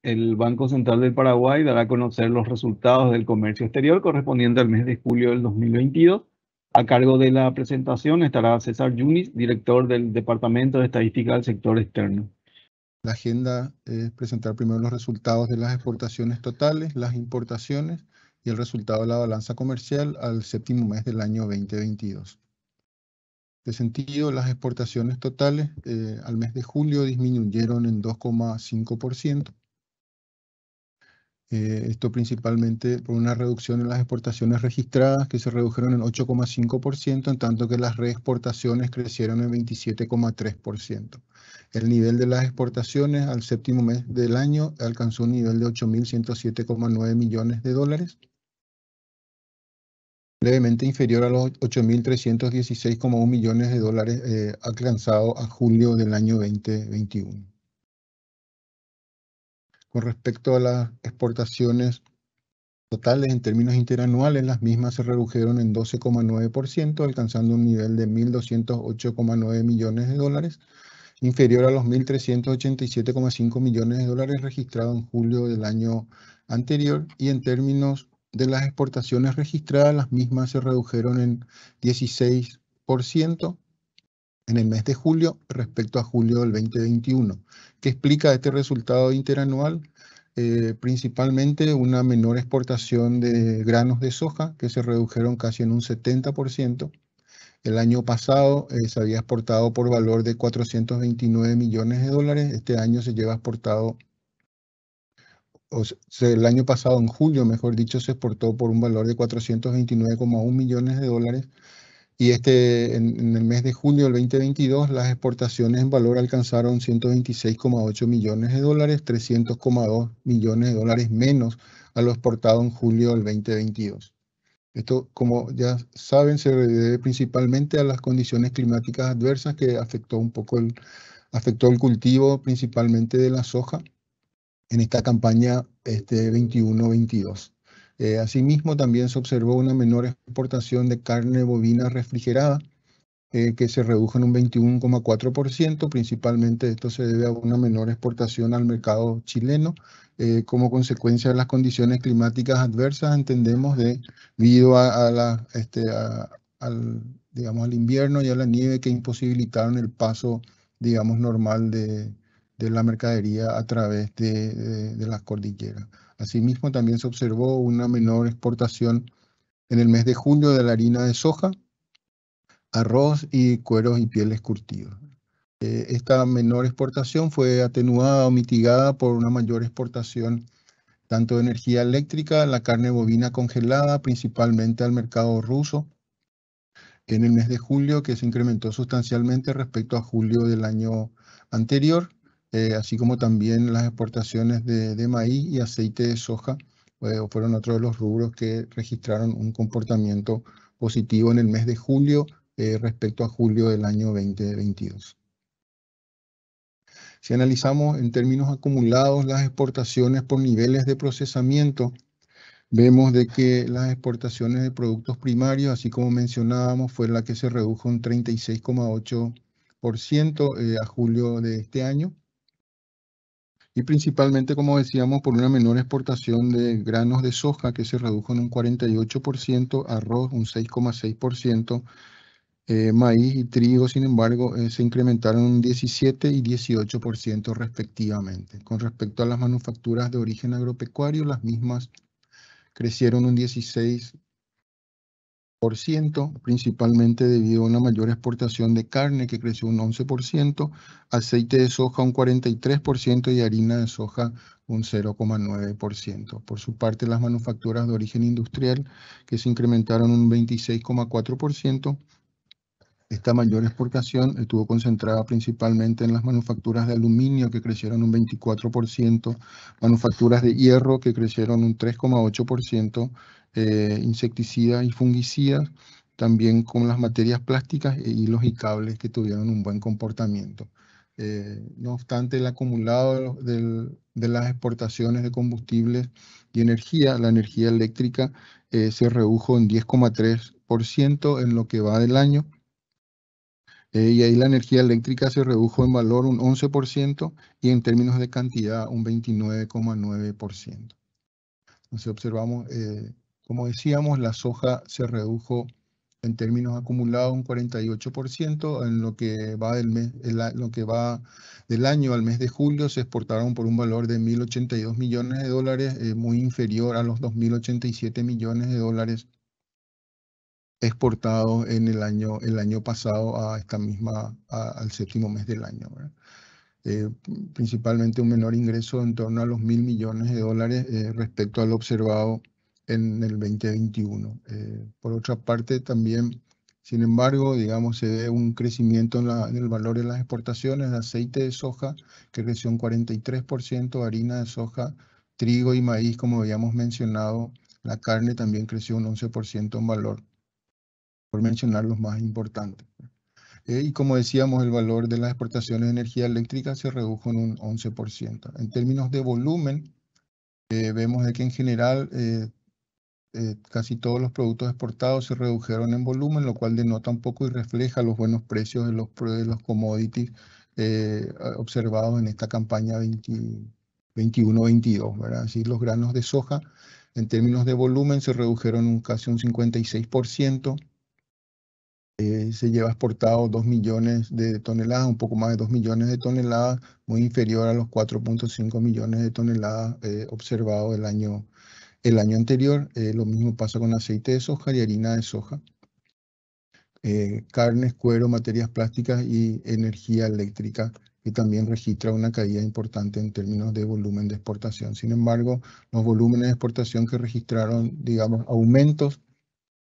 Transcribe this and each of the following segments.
el Banco Central del Paraguay dará a conocer los resultados del comercio exterior correspondiente al mes de julio del 2022. A cargo de la presentación estará César Yunis, director del Departamento de Estadística del Sector Externo. La agenda es presentar primero los resultados de las exportaciones totales, las importaciones y el resultado de la balanza comercial al séptimo mes del año 2022. En este sentido, las exportaciones totales al mes de julio disminuyeron en 2,5%. Esto principalmente por una reducción en las exportaciones registradas, que se redujeron en 8,5%, en tanto que las reexportaciones crecieron en 27,3%. El nivel de las exportaciones al séptimo mes del año alcanzó un nivel de 8.107,9 millones de dólares, levemente inferior a los 8.316,1 millones de dólares alcanzados a julio del año 2021. Con respecto a las exportaciones totales en términos interanuales, las mismas se redujeron en 12,9%, alcanzando un nivel de 1.208,9 millones de dólares, inferior a los 1.387,5 millones de dólares registrados en julio del año anterior, y en términos de las exportaciones registradas, las mismas se redujeron en 16% en el mes de julio respecto a julio del 2021. ¿Qué explica este resultado interanual? Principalmente una menor exportación de granos de soja, que se redujeron casi en un 70%. El año pasado se había exportado por valor de 429 millones de dólares. Este año se lleva exportado, el año pasado en julio, mejor dicho, se exportó por un valor de 429,1 millones de dólares. Y en el mes de junio del 2022, las exportaciones en valor alcanzaron 126,8 millones de dólares, 300,2 millones de dólares menos a lo exportado en julio del 2022. Esto, como ya saben, se debe principalmente a las condiciones climáticas adversas que afectó el cultivo principalmente de la soja en esta campaña 21-22. Asimismo, también se observó una menor exportación de carne bovina refrigerada, que se redujo en un 21,4%. Principalmente esto se debe a una menor exportación al mercado chileno, como consecuencia de las condiciones climáticas adversas, entendemos, debido al invierno y a la nieve que imposibilitaron el paso, digamos, normal de la mercadería a través de las cordilleras. Asimismo, también se observó una menor exportación en el mes de julio de la harina de soja, arroz y cueros y pieles curtidos. Esta menor exportación fue atenuada o mitigada por una mayor exportación tanto de energía eléctrica, la carne bovina congelada, principalmente al mercado ruso, en el mes de julio, que se incrementó sustancialmente respecto a julio del año anterior, así como también las exportaciones de maíz y aceite de soja, fueron otros de los rubros que registraron un comportamiento positivo en el mes de julio respecto a julio del año 2022. Si analizamos en términos acumulados las exportaciones por niveles de procesamiento, vemos de que las exportaciones de productos primarios, así como mencionábamos, fue la que se redujo un 36,8% a julio de este año. Y principalmente, como decíamos, por una menor exportación de granos de soja, que se redujo en un 48%, arroz un 6,6%, maíz y trigo, sin embargo, se incrementaron un 17 y 18% respectivamente. Con respecto a las manufacturas de origen agropecuario, las mismas crecieron un 16%, principalmente debido a una mayor exportación de carne, que creció un 11%, aceite de soja un 43% y harina de soja un 0,9%. Por su parte, las manufacturas de origen industrial, que se incrementaron un 26,4%, esta mayor exportación estuvo concentrada principalmente en las manufacturas de aluminio, que crecieron un 24%, manufacturas de hierro, que crecieron un 3,8%, insecticidas y fungicidas, también con las materias plásticas, hilos y cables, que tuvieron un buen comportamiento. No obstante, el acumulado de las exportaciones de combustibles y energía, la energía eléctrica, se redujo en 10,3% en lo que va del año, Y ahí la energía eléctrica se redujo en valor un 11% y en términos de cantidad un 29,9%. Entonces observamos, como decíamos, la soja se redujo en términos acumulados un 48%. En lo que va del mes, lo que va del año al mes de julio se exportaron por un valor de 1.082 millones de dólares, muy inferior a los 2.087 millones de dólares exportados en el año pasado a esta misma, al séptimo mes del año, ¿verdad? Principalmente un menor ingreso en torno a los 1.000 millones de dólares respecto al observado en el 2021. Por otra parte, también, sin embargo, digamos, se ve un crecimiento en el valor de las exportaciones de aceite de soja, que creció un 43%, harina de soja, trigo y maíz, como habíamos mencionado. La carne también creció un 11% en valor, por mencionar los más importantes. Y como decíamos, el valor de las exportaciones de energía eléctrica se redujo en un 11%. En términos de volumen, vemos de que en general casi todos los productos exportados se redujeron en volumen, lo cual denota un poco y refleja los buenos precios de los commodities observados en esta campaña 21-22, ¿verdad? Así, los granos de soja, en términos de volumen, se redujeron casi un 56%. Se lleva exportado 2 millones de toneladas, un poco más de 2 millones de toneladas, muy inferior a los 4,5 millones de toneladas observados el año anterior. Lo mismo pasa con aceite de soja y harina de soja. Carnes, cuero, materias plásticas y energía eléctrica, que también registra una caída importante en términos de volumen de exportación. Sin embargo, los volúmenes de exportación que registraron, digamos, aumentos,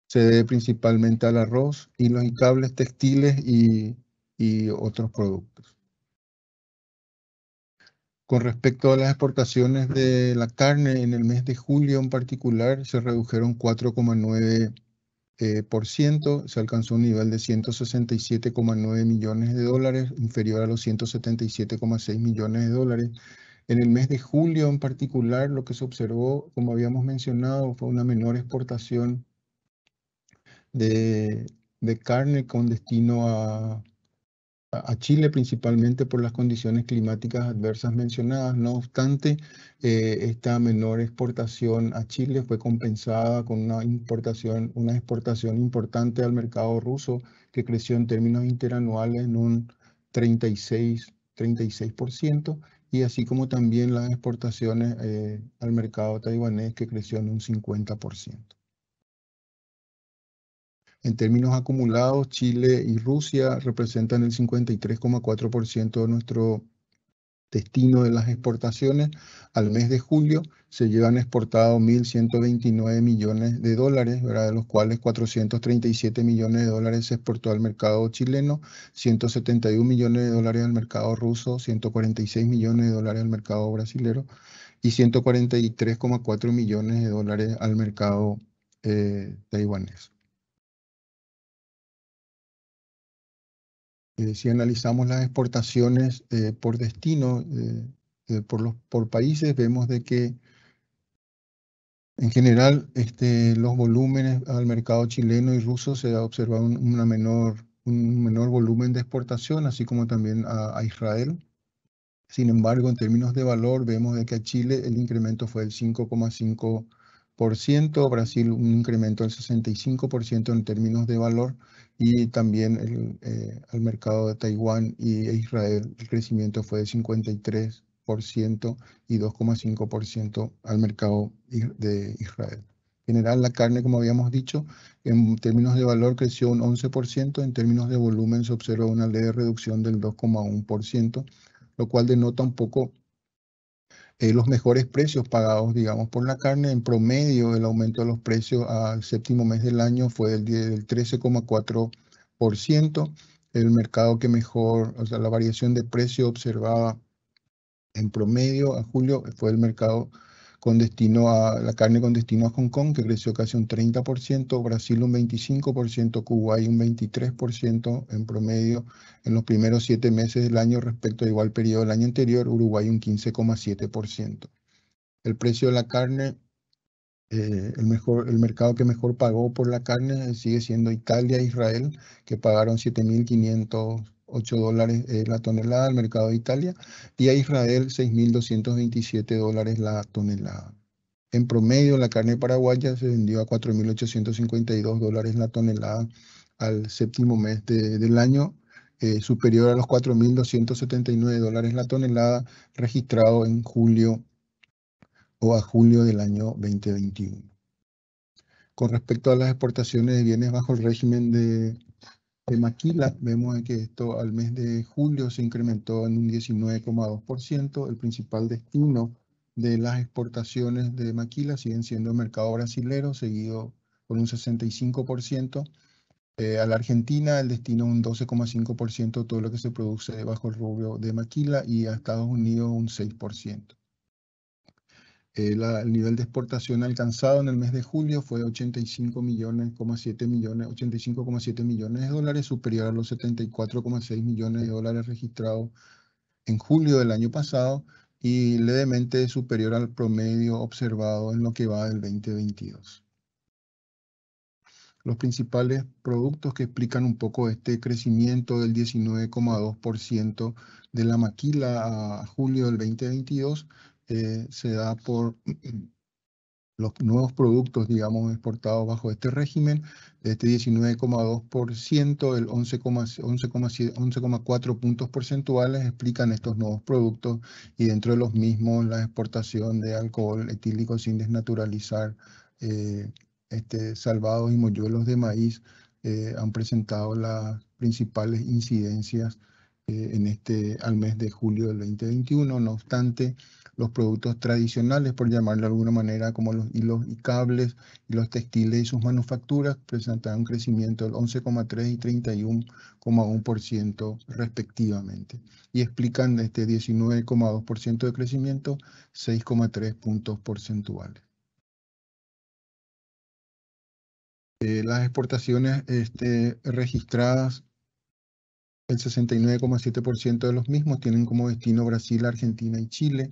se debe principalmente al arroz, hilos y cables textiles y otros productos. Con respecto a las exportaciones de la carne, en el mes de julio en particular se redujeron 4,9%, se alcanzó un nivel de 167,9 millones de dólares, inferior a los 177,6 millones de dólares. En el mes de julio en particular, lo que se observó, como habíamos mencionado, fue una menor exportación de carne con destino a Chile, principalmente por las condiciones climáticas adversas mencionadas. No obstante, esta menor exportación a Chile fue compensada con una exportación importante al mercado ruso, que creció en términos interanuales en un 36%, y así como también las exportaciones al mercado taiwanés, que creció en un 50%. En términos acumulados, Chile y Rusia representan el 53,4% de nuestro destino de las exportaciones. Al mes de julio se llevan exportados 1.129 millones de dólares, ¿verdad? De los cuales 437 millones de dólares se exportó al mercado chileno, 171 millones de dólares al mercado ruso, 146 millones de dólares al mercado brasilero y 143,4 millones de dólares al mercado taiwanés. Si analizamos las exportaciones por destino, por países, vemos de que en general los volúmenes al mercado chileno y ruso se ha observado un menor volumen de exportación, así como también a Israel. Sin embargo, en términos de valor, vemos de que a Chile el incremento fue del 5,5%, Brasil un incremento del 65% en términos de valor, y también al mercado de Taiwán e Israel el crecimiento fue de 53% y 2,5% al mercado de Israel. En general, la carne, como habíamos dicho, en términos de valor creció un 11%, en términos de volumen se observó una leve reducción del 2,1%, lo cual denota un poco los mejores precios pagados, digamos, por la carne. En promedio, el aumento de los precios al séptimo mes del año fue del 13,4%. El mercado que mejor, o sea, la variación de precio observada en promedio a julio fue el mercado con destino a la carne con destino a Hong Kong, que creció casi un 30%, Brasil un 25%, Kuwait un 23% en promedio en los primeros 7 meses del año respecto al igual periodo del año anterior, Uruguay un 15,7%. El precio de la carne el mercado que mejor pagó por la carne sigue siendo Italia e Israel, que pagaron $7.508 la tonelada al mercado de Italia, y a Israel $6.227 la tonelada. En promedio, la carne paraguaya se vendió a $4.852 la tonelada al séptimo mes del año, superior a los $4.279 la tonelada registrado en julio o a julio del año 2021. Con respecto a las exportaciones de bienes bajo el régimen de maquila, vemos que esto al mes de julio se incrementó en un 19,2%. El principal destino de las exportaciones de maquila siguen siendo el mercado brasilero, seguido con un 65%. A la Argentina el destino un 12,5% de todo lo que se produce bajo el rubro de maquila, y a Estados Unidos un 6%. El nivel de exportación alcanzado en el mes de julio fue 85,7 millones de dólares, superior a los 74,6 millones de dólares registrados en julio del año pasado y levemente superior al promedio observado en lo que va del 2022. Los principales productos que explican un poco este crecimiento del 19,2% de la maquila a julio del 2022 se da por los nuevos productos, digamos, exportados bajo este régimen. De este 19,2%, el 11,4 puntos porcentuales explican estos nuevos productos, y dentro de los mismos la exportación de alcohol etílico sin desnaturalizar, salvados y moñuelos de maíz han presentado las principales incidencias al mes de julio del 2021. No obstante, los productos tradicionales, por llamarlo de alguna manera, como los hilos y cables y los textiles y sus manufacturas, presentaron un crecimiento del 11,3 y 31,1% respectivamente, y explican este 19,2% de crecimiento, 6,3 puntos porcentuales. Las exportaciones registradas, el 69,7% de los mismos tienen como destino Brasil, Argentina y Chile.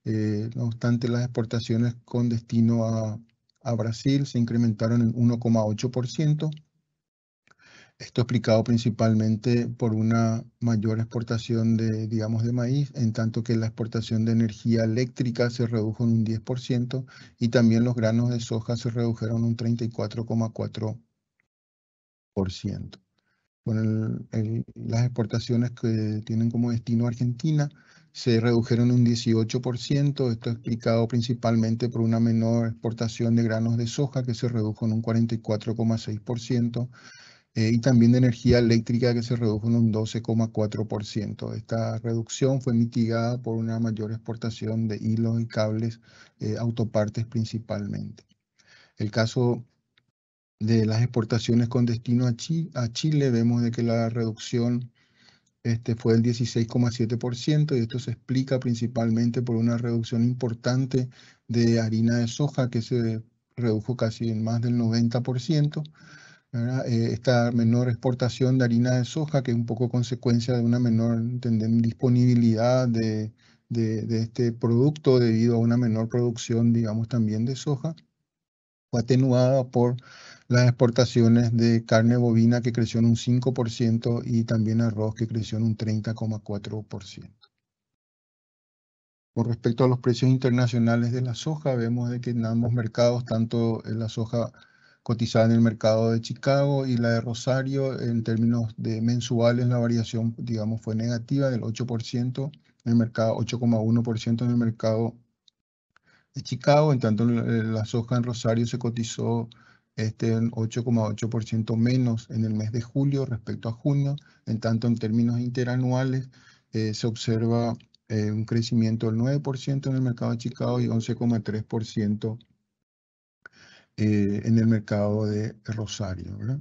No obstante, las exportaciones con destino a Brasil se incrementaron en 1,8%. Esto explicado principalmente por una mayor exportación de maíz, en tanto que la exportación de energía eléctrica se redujo en un 10% y también los granos de soja se redujeron un 34,4%. Con las exportaciones que tienen como destino Argentina se redujeron un 18%. Esto explicado principalmente por una menor exportación de granos de soja que se redujo en un 44,6%, y también de energía eléctrica que se redujo en un 12,4%. Esta reducción fue mitigada por una mayor exportación de hilos y cables, autopartes principalmente. El caso de las exportaciones con destino a Chile, vemos de que la reducción fue del 16,7%, y esto se explica principalmente por una reducción importante de harina de soja que se redujo casi en más del 90%. Esta menor exportación de harina de soja, que es un poco consecuencia de una menor disponibilidad de este producto debido a una menor producción, digamos, también de soja, fue atenuada por las exportaciones de carne bovina, que creció en un 5%, y también arroz, que creció en un 30,4%. Con respecto a los precios internacionales de la soja, vemos de que en ambos mercados, tanto la soja cotizada en el mercado de Chicago y la de Rosario, en términos de mensuales, la variación, digamos, fue negativa del 8% en el mercado, 8,1% en el mercado de Chicago. En tanto, la soja en Rosario se cotizó en 8,8% menos en el mes de julio respecto a junio. En tanto, en términos interanuales, se observa un crecimiento del 9% en el mercado de Chicago y 11,3% en el mercado de Rosario, ¿verdad?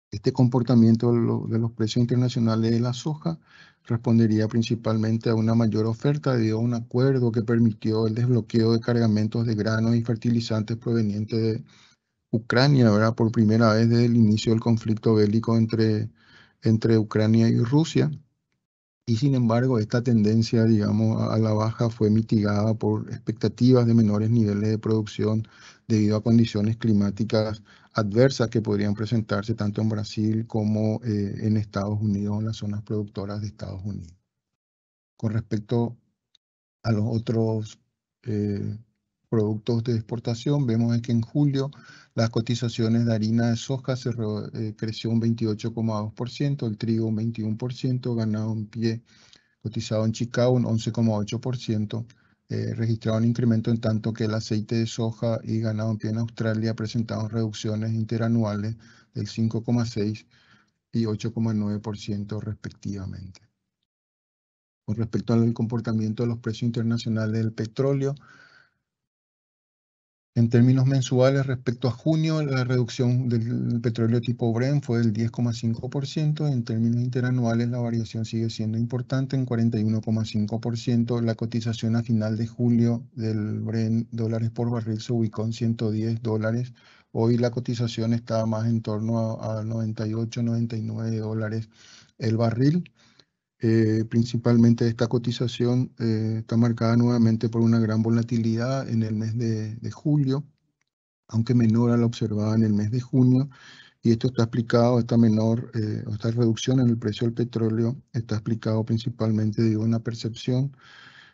Este comportamiento de los precios internacionales de la soja respondería principalmente a una mayor oferta debido a un acuerdo que permitió el desbloqueo de cargamentos de granos y fertilizantes provenientes de Ucrania, ¿verdad? Por primera vez desde el inicio del conflicto bélico entre Ucrania y Rusia. Y sin embargo, esta tendencia, digamos, a la baja fue mitigada por expectativas de menores niveles de producción debido a condiciones climáticas adversas que podrían presentarse tanto en Brasil como en Estados Unidos, en las zonas productoras de Estados Unidos. Con respecto a los otros productos de exportación, vemos que en julio las cotizaciones de harina de soja creció un 28,2%, el trigo un 21%, ganado en pie cotizado en Chicago un 11,8%, registrado un incremento en tanto que el aceite de soja y ganado en pie en Australia presentaron reducciones interanuales del 5,6% y 8,9% respectivamente. Con respecto al comportamiento de los precios internacionales del petróleo, en términos mensuales, respecto a junio, la reducción del petróleo tipo Brent fue del 10,5%. En términos interanuales, la variación sigue siendo importante en 41,5%. La cotización a final de julio del Brent dólares por barril se ubicó en $110. Hoy la cotización está más en torno a 98, 99 dólares el barril. Principalmente esta cotización está marcada nuevamente por una gran volatilidad en el mes de julio, aunque menor a la observada en el mes de junio, y esto está explicado, esta reducción en el precio del petróleo está explicado principalmente de una percepción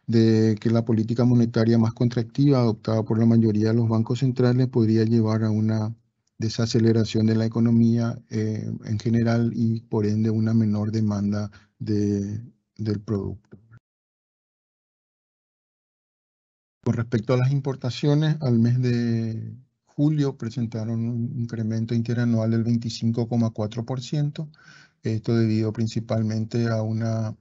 de que la política monetaria más contractiva adoptada por la mayoría de los bancos centrales podría llevar a una desaceleración de la economía en general y por ende una menor demanda del producto. Con respecto a las importaciones, al mes de julio presentaron un incremento interanual del 25,4%. Esto debido principalmente a una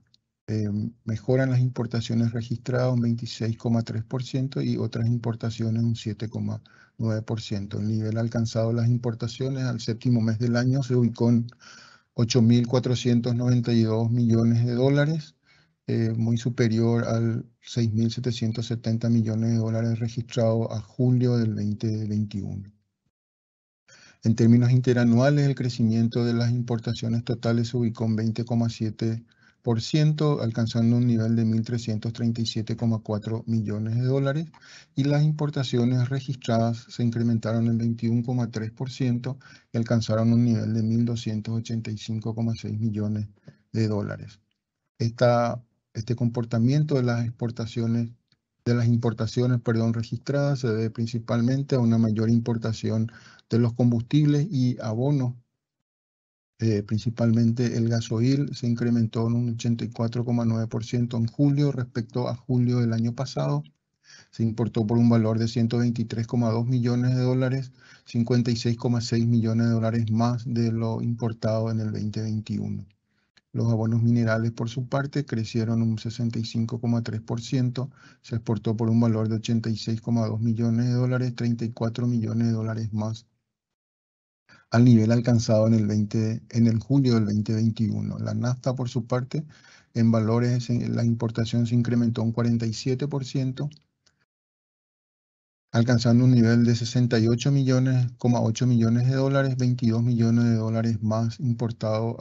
mejora en las importaciones registradas un 26,3% y otras importaciones un 7,9%. El nivel alcanzado de las importaciones al séptimo mes del año se ubicó en 8.492 millones de dólares, muy superior al 6.770 millones de dólares registrados a julio del 2021. En términos interanuales, el crecimiento de las importaciones totales se ubicó en 20,7%, alcanzando un nivel de 1.337,4 millones de dólares, y las importaciones registradas se incrementaron en 21,3% y alcanzaron un nivel de 1.285,6 millones de dólares. Este comportamiento de las importaciones registradas se debe principalmente a una mayor importación de los combustibles y abonos. Principalmente el gasoil se incrementó en un 84,9% en julio respecto a julio del año pasado. Se importó por un valor de 123,2 millones de dólares, 56,6 millones de dólares más de lo importado en el 2021. Los abonos minerales, por su parte, crecieron un 65,3%, se exportó por un valor de 86,2 millones de dólares, 34 millones de dólares más al nivel alcanzado en el julio del 2021. La nafta, por su parte, en valores, la importación se incrementó un 47%, alcanzando un nivel de 68,8 millones de dólares, 22 millones de dólares más importado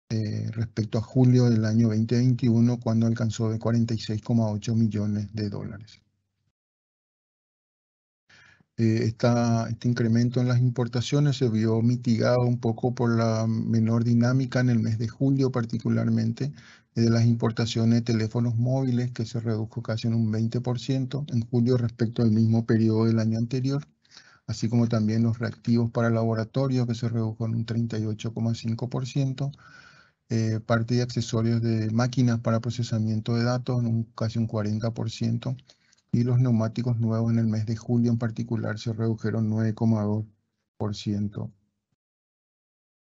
respecto a julio del año 2021, cuando alcanzó de 46,8 millones de dólares. Este incremento en las importaciones se vio mitigado un poco por la menor dinámica en el mes de julio, particularmente de las importaciones de teléfonos móviles, que se redujo casi en un 20% en julio respecto al mismo periodo del año anterior, así como también los reactivos para laboratorio, que se redujo en un 38,5%, parte de accesorios de máquinas para procesamiento de datos en casi un 40%, y los neumáticos nuevos en el mes de julio en particular se redujeron 9,2%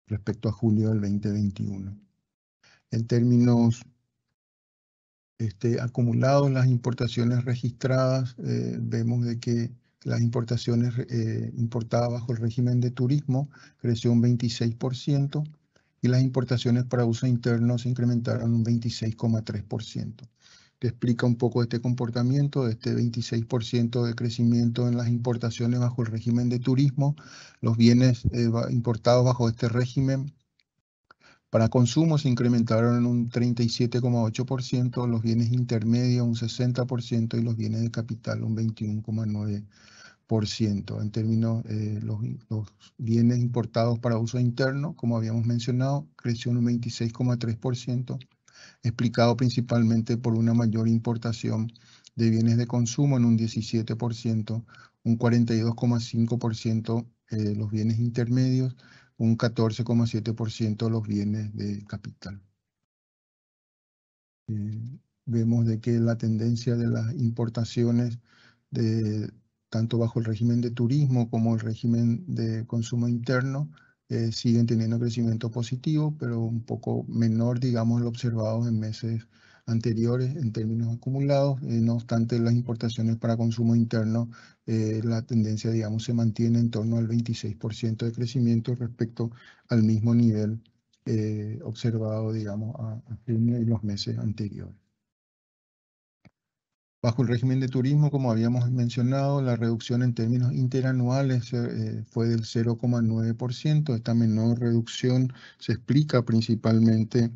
respecto a julio del 2021. En términos acumulados, las importaciones registradas, vemos de que las importaciones importadas bajo el régimen de turismo creció un 26% y las importaciones para uso interno se incrementaron un 26,3%. Que explica un poco este comportamiento, de este 26% de crecimiento en las importaciones bajo el régimen de turismo. Los bienes importados bajo este régimen Para consumo se incrementaron en un 37,8%, los bienes intermedios un 60% y los bienes de capital un 21,9%. En términos, los bienes importados para uso interno, como habíamos mencionado, creció en un 26,3%, explicado principalmente por una mayor importación de bienes de consumo en un 17%, un 42,5% los bienes intermedios, un 14,7% los bienes de capital. Vemos de que la tendencia de las importaciones, tanto bajo el régimen de turismo como el régimen de consumo interno, siguen teniendo crecimiento positivo, pero un poco menor, digamos, lo observado en meses anteriores en términos acumulados. No obstante, las importaciones para consumo interno, la tendencia, digamos, se mantiene en torno al 26% de crecimiento respecto al mismo nivel observado, digamos, a junio y los meses anteriores. Bajo el régimen de turismo, como habíamos mencionado, la reducción en términos interanuales fue del 0,9%. Esta menor reducción se explica principalmente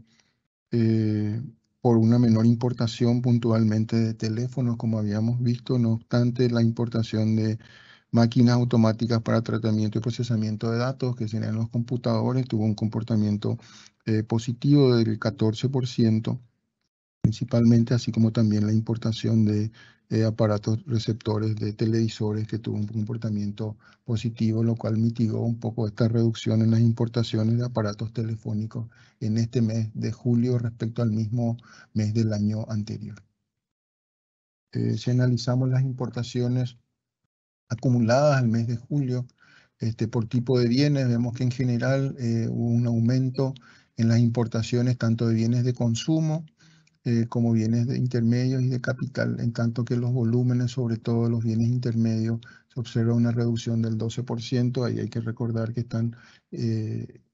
por una menor importación puntualmente de teléfonos, como habíamos visto. No obstante, la importación de máquinas automáticas para tratamiento y procesamiento de datos, que serían los computadores, tuvo un comportamiento positivo del 14%. Principalmente, así como también la importación de aparatos receptores de televisores que tuvo un comportamiento positivo, lo cual mitigó un poco esta reducción en las importaciones de aparatos telefónicos en este mes de julio respecto al mismo mes del año anterior. Si analizamos las importaciones acumuladas al mes de julio, por tipo de bienes, vemos que en general hubo un aumento en las importaciones tanto de bienes de consumo, como bienes de intermedios y de capital, en tanto que los volúmenes, sobre todo los bienes intermedios, se observa una reducción del 12%. Ahí hay que recordar que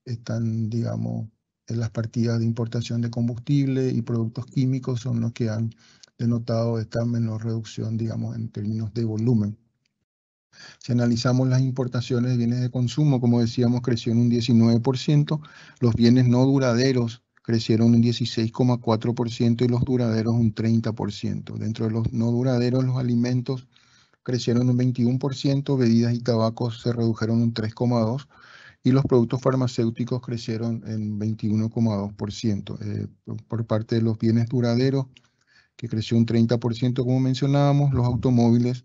están, digamos, en las partidas de importación de combustible y productos químicos son los que han denotado esta menor reducción, digamos, en términos de volumen. Si analizamos las importaciones de bienes de consumo, como decíamos, creció en un 19%, los bienes no duraderos crecieron un 16,4% y los duraderos un 30%. Dentro de los no duraderos, los alimentos crecieron un 21%, bebidas y tabacos se redujeron un 3,2% y los productos farmacéuticos crecieron en 21,2%. Por parte de los bienes duraderos, que creció un 30%, como mencionábamos, los automóviles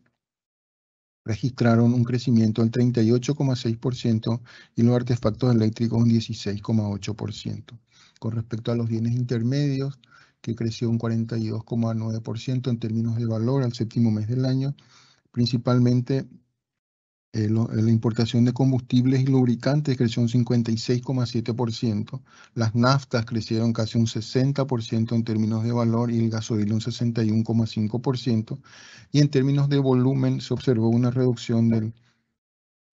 registraron un crecimiento del 38,6% y los artefactos eléctricos un 16,8%. Con respecto a los bienes intermedios, que creció un 42,9% en términos de valor al séptimo mes del año, principalmente la importación de combustibles y lubricantes creció un 56,7%, las naftas crecieron casi un 60% en términos de valor y el gasoil un 61,5%, y en términos de volumen se observó una reducción del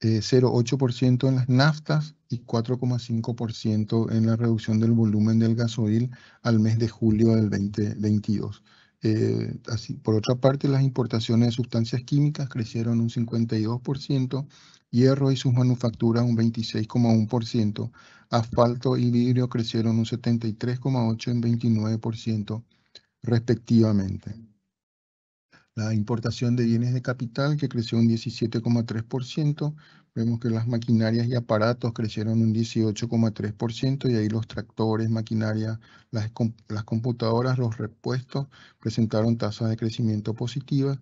0,8% en las naftas y 4,5% en la reducción del volumen del gasoil al mes de julio del 2022. Por otra parte, las importaciones de sustancias químicas crecieron un 52%, hierro y sus manufacturas un 26,1%, asfalto y vidrio crecieron un 73,8% y un 29% respectivamente. La importación de bienes de capital, que creció un 17,3%, vemos que las maquinarias y aparatos crecieron un 18,3%, y ahí los tractores, maquinaria, las computadoras, los repuestos presentaron tasas de crecimiento positivas,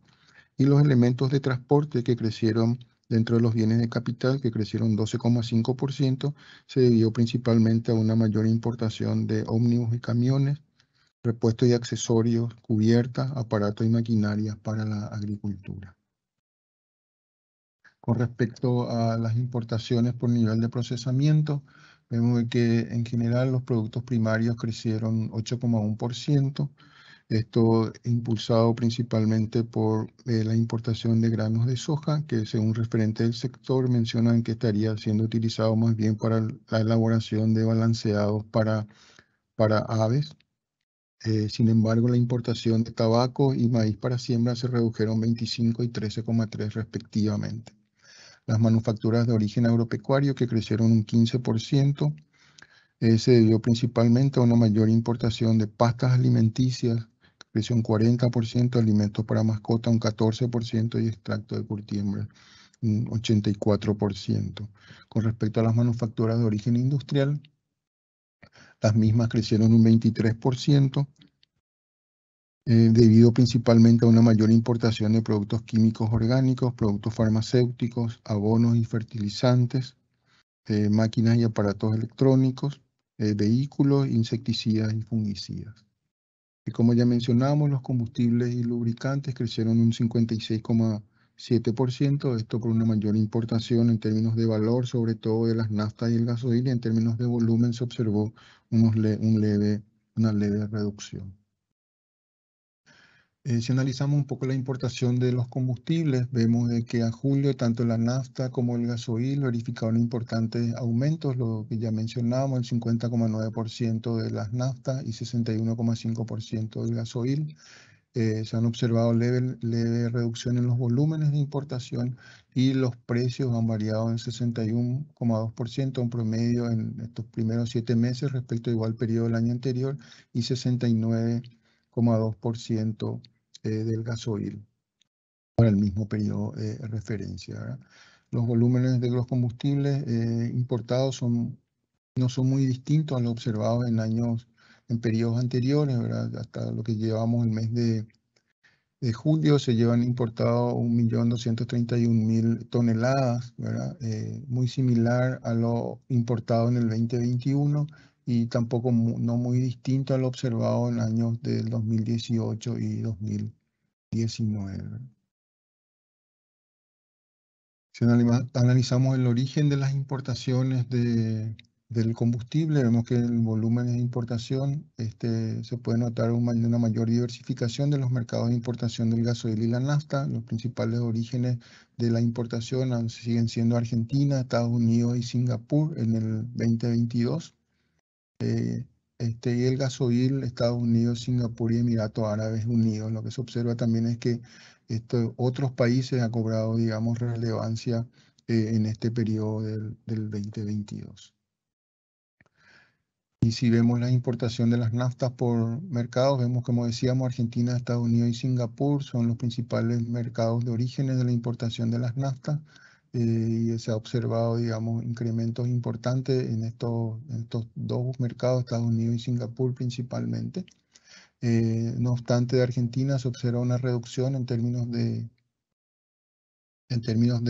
y los elementos de transporte que crecieron dentro de los bienes de capital, que crecieron 12,5%, se debió principalmente a una mayor importación de ómnibus y camiones, repuestos y accesorios, cubiertas, aparatos y maquinaria para la agricultura. Con respecto a las importaciones por nivel de procesamiento, vemos que en general los productos primarios crecieron 8,1%. Esto impulsado principalmente por la importación de granos de soja, que según referente del sector mencionan que estaría siendo utilizado más bien para la elaboración de balanceados para aves. Sin embargo, la importación de tabaco y maíz para siembra se redujeron 25 y 13,3 respectivamente. Las manufacturas de origen agropecuario, que crecieron un 15%, Se debió principalmente a una mayor importación de pastas alimenticias, que creció un 40%, alimentos para mascota un 14% y extracto de curtiembre un 84%. Con respecto a las manufacturas de origen industrial, las mismas crecieron un 23%, debido principalmente a una mayor importación de productos químicos orgánicos, productos farmacéuticos, abonos y fertilizantes, máquinas y aparatos electrónicos, vehículos, insecticidas y fungicidas. Y como ya mencionamos, los combustibles y lubricantes crecieron un 56,7%, esto por una mayor importación en términos de valor, sobre todo de las naftas y el gasoil, y en términos de volumen se observó una leve reducción. Si analizamos un poco la importación de los combustibles, vemos de que a julio tanto la nafta como el gasoil verificaron importantes aumentos, lo que ya mencionamos, el 50,9% de las naftas y 61,5% del gasoil. Se han observado leve reducción en los volúmenes de importación y los precios han variado en 61,2%, un promedio en estos primeros 7 meses respecto al igual periodo del año anterior, y 69,2% del gasoil para el mismo periodo de referencia, ¿verdad? Los volúmenes de los combustibles importados no son muy distintos a los observados en periodos anteriores, ¿verdad? Hasta lo que llevamos el mes de julio se llevan importado 1.231.000 toneladas, ¿verdad? Muy similar a lo importado en el 2021 y tampoco no muy distinto a lo observado en años del 2018 y 2019. Si analizamos el origen de las importaciones del combustible, vemos que el volumen de importación se puede notar una mayor diversificación de los mercados de importación del gasoil y la nafta. Los principales orígenes de la importación siguen siendo Argentina, Estados Unidos y Singapur en el 2022. Y el gasoil, Estados Unidos, Singapur y Emiratos Árabes Unidos. Lo que se observa también es que otros países han cobrado, digamos, relevancia en este periodo del 2022. Y si vemos la importación de las naftas por mercados, vemos, como decíamos, Argentina, Estados Unidos y Singapur son los principales mercados de orígenes de la importación de las naftas. Y se ha observado, digamos, incrementos importantes en estos dos mercados, Estados Unidos y Singapur principalmente. No obstante, de Argentina se observa una reducción en términos de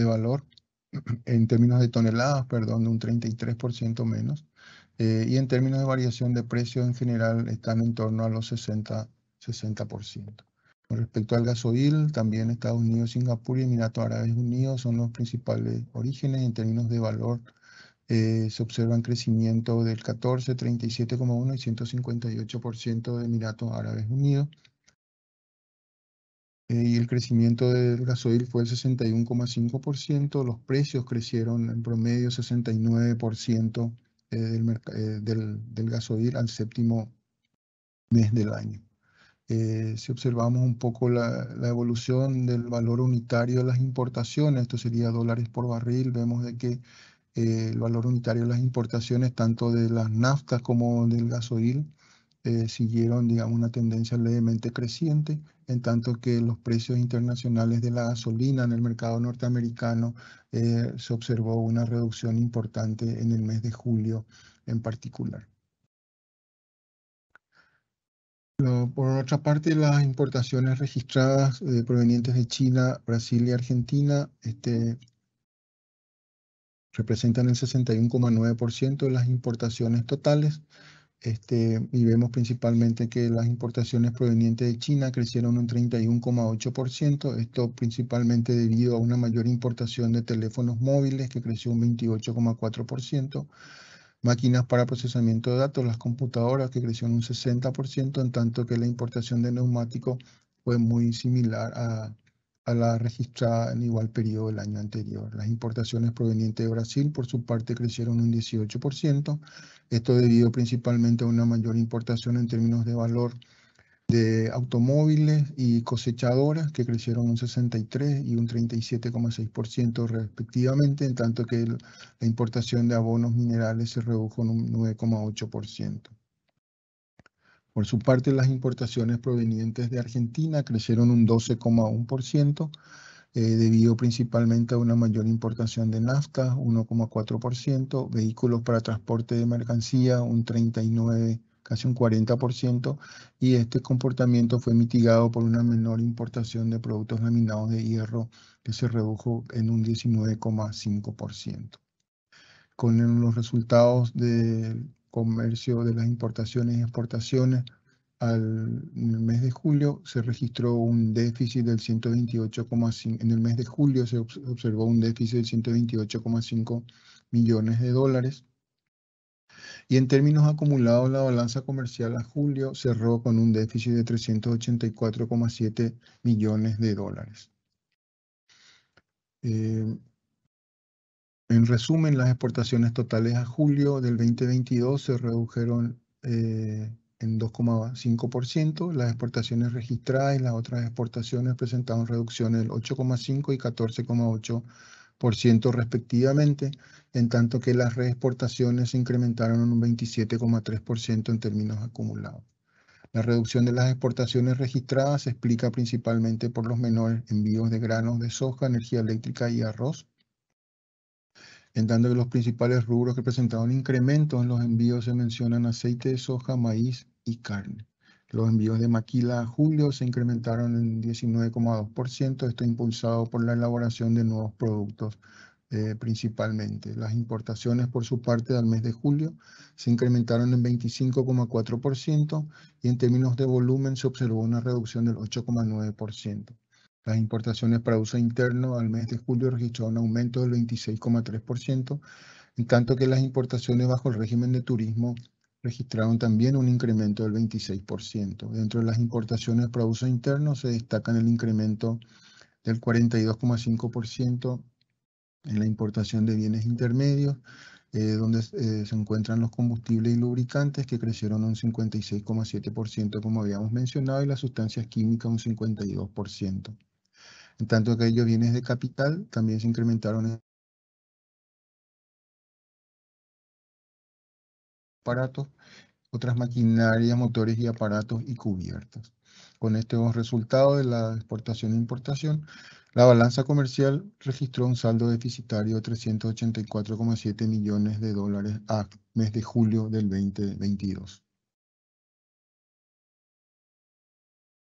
valor, en términos de toneladas, perdón, de un 33% menos. Y en términos de variación de precios en general están en torno a los 60%. Con respecto al gasoil, también Estados Unidos, Singapur y Emiratos Árabes Unidos son los principales orígenes. En términos de valor, se observan crecimiento del 14, 37,1 y 158% de Emiratos Árabes Unidos. Y el crecimiento del gasoil fue el 61,5%. Los precios crecieron en promedio 69% del gasoil al séptimo mes del año. Si observamos un poco la evolución del valor unitario de las importaciones, esto sería dólares por barril, vemos de que el valor unitario de las importaciones, tanto de las naftas como del gasoil, siguieron, digamos, una tendencia levemente creciente, en tanto que los precios internacionales de la gasolina en el mercado norteamericano se observó una reducción importante en el mes de julio en particular. Por otra parte, las importaciones registradas provenientes de China, Brasil y Argentina representan el 61,9% de las importaciones totales. Y vemos principalmente que las importaciones provenientes de China crecieron un 31,8%, esto principalmente debido a una mayor importación de teléfonos móviles que creció un 28,4%, máquinas para procesamiento de datos, las computadoras que crecieron un 60%, en tanto que la importación de neumáticos fue muy similar a la registrada en igual periodo del año anterior. Las importaciones provenientes de Brasil, por su parte, crecieron un 18%, esto debido principalmente a una mayor importación en términos de valor de automóviles y cosechadoras, que crecieron un 63 y un 37,6% respectivamente, en tanto que la importación de abonos minerales se redujo en un 9,8%. Por su parte, las importaciones provenientes de Argentina crecieron un 12,1%, debido principalmente a una mayor importación de nafta, 1,4%, vehículos para transporte de mercancía, un 39%, casi un 40%, y este comportamiento fue mitigado por una menor importación de productos laminados de hierro, que se redujo en un 19,5%. Con los resultados del comercio de las importaciones y exportaciones, en el mes de julio se registró un déficit del 128,5, en el mes de julio se observó un déficit de 128,5 millones de dólares. Y en términos acumulados, la balanza comercial a julio cerró con un déficit de 384,7 millones de dólares. En resumen, las exportaciones totales a julio del 2022 se redujeron en 2,5%. Las exportaciones registradas y las otras exportaciones presentaron reducciones del 8,5% y 14,8% respectivamente, en tanto que las reexportaciones se incrementaron en un 27,3% en términos acumulados. La reducción de las exportaciones registradas se explica principalmente por los menores envíos de granos de soja, energía eléctrica y arroz, en tanto que los principales rubros que presentaron incrementos en los envíos se mencionan aceite de soja, maíz y carne. Los envíos de maquila a julio se incrementaron en 19,2%, esto impulsado por la elaboración de nuevos productos principalmente. Las importaciones, por su parte, al mes de julio se incrementaron en 25,4% y en términos de volumen se observó una reducción del 8,9%. Las importaciones para uso interno al mes de julio registraron un aumento del 26,3%, en tanto que las importaciones bajo el régimen de turismo registraron también un incremento del 26%. Dentro de las importaciones para uso interno se destacan el incremento del 42,5% en la importación de bienes intermedios, donde se encuentran los combustibles y lubricantes, que crecieron un 56,7%, como habíamos mencionado, y las sustancias químicas un 52%. En tanto que aquellos bienes de capital también se incrementaron en aparatos, otras maquinarias, motores y aparatos y cubiertas. Con estos resultados de la exportación e importación, la balanza comercial registró un saldo deficitario de 384,7 millones de dólares a mes de julio del 2022.